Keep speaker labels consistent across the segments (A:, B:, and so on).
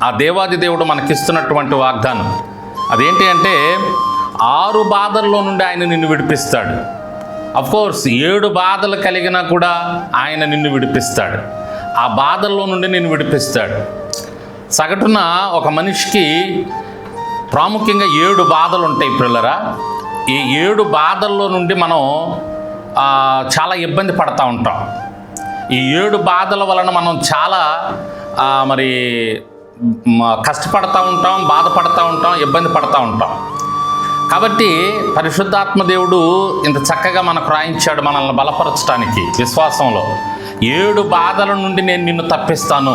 A: ఆ దేవాది దేవుడు మనకిస్తున్నటువంటి వాగ్దానం. అదేంటి అంటే 6 బాధల్లో నుండి ఆయన నిన్ను విడిపిస్తాడు. అఫ్కోర్స్ 7 బాధలు కలిగినా కూడా ఆయన నిన్ను విడిపిస్తాడు. ఆ బాధల్లో నుండి నిన్ను విడిపిస్తాడు. సగటున ఒక మనిషికి ప్రాముఖ్యంగా 7 బాధలు ఉంటాయి పిల్లరా. ఈ 7 బాధల్లో నుండి మనం చాలా ఇబ్బంది పడతా ఉంటాం. ఈ 7 బాధల వలన మనం చాలా మరి కష్టపడతా ఉంటాం, బాధపడతా ఉంటాం, ఇబ్బంది పడతా ఉంటాం. కాబట్టి పరిశుద్ధాత్మ దేవుడు ఇంత చక్కగా మనకు రాయించాడు మనల్ని బలపరచడానికి విశ్వాసంలో. 7 బాధల నుండి నేను నిన్ను తప్పిస్తాను,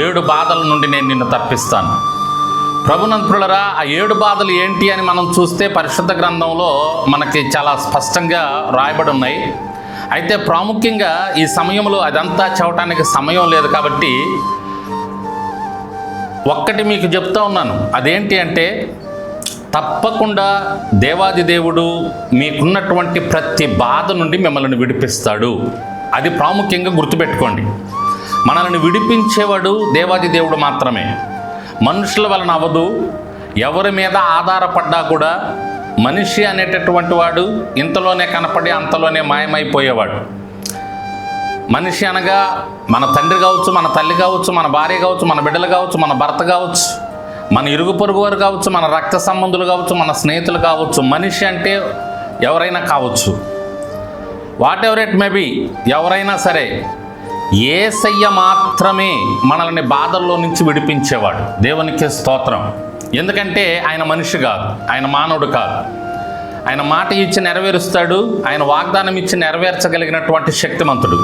A: 7 బాధల నుండి నేను నిన్ను తప్పిస్తాను. ప్రభునంతులరా, ఆ 7 బాధలు ఏంటి అని మనం చూస్తే పరిశుద్ధ గ్రంథంలో మనకి చాలా స్పష్టంగా రాయబడి ఉన్నాయి. అయితే ప్రాముఖ్యంగా ఈ సమయంలో అదంతా చెప్పడానికి సమయం లేదు కాబట్టి ఒక్కటి మీకు చెప్తా ఉన్నాను. అదేంటి అంటే, తప్పకుండా దేవాది దేవుడు మీకున్నటువంటి ప్రతి బాధ నుండి మిమ్మల్ని విడిపిస్తాడు. అది ప్రాముఖ్యంగా గుర్తుపెట్టుకోండి. మనల్ని విడిపించేవాడు దేవాది దేవుడు మాత్రమే. మనుషుల వలన అవ్వదు. ఎవరి మీద ఆధారపడ్డా కూడా మనిషి అనేటటువంటి వాడు ఇంతలోనే కనపడి అంతలోనే మాయమైపోయేవాడు. మనిషి అనగా మన తండ్రి కావచ్చు, మన తల్లి కావచ్చు, మన భార్య కావచ్చు, మన బిడ్డలు కావచ్చు, మన భర్త కావచ్చు, మన ఇరుగు పొరుగు వారు కావచ్చు, మన రక్త సంబంధులు కావచ్చు, మన స్నేహితులు కావచ్చు. మనిషి అంటే ఎవరైనా కావచ్చు, what ever it may be, ఎవరైనా సరే. యేసయ్య మాత్రమే మనల్ని బాధల్లో నుంచి విడిపించేవాడు. దేవునికి స్తోత్రం. ఎందుకంటే ఆయన మనిషి కాదు, ఆయన మానవుడు కాదు. ఆయన మాట ఇచ్చి నెరవేరుస్తాడు. ఆయన వాగ్దానం ఇచ్చి నెరవేర్చగలిగినటువంటి శక్తిమంతుడు.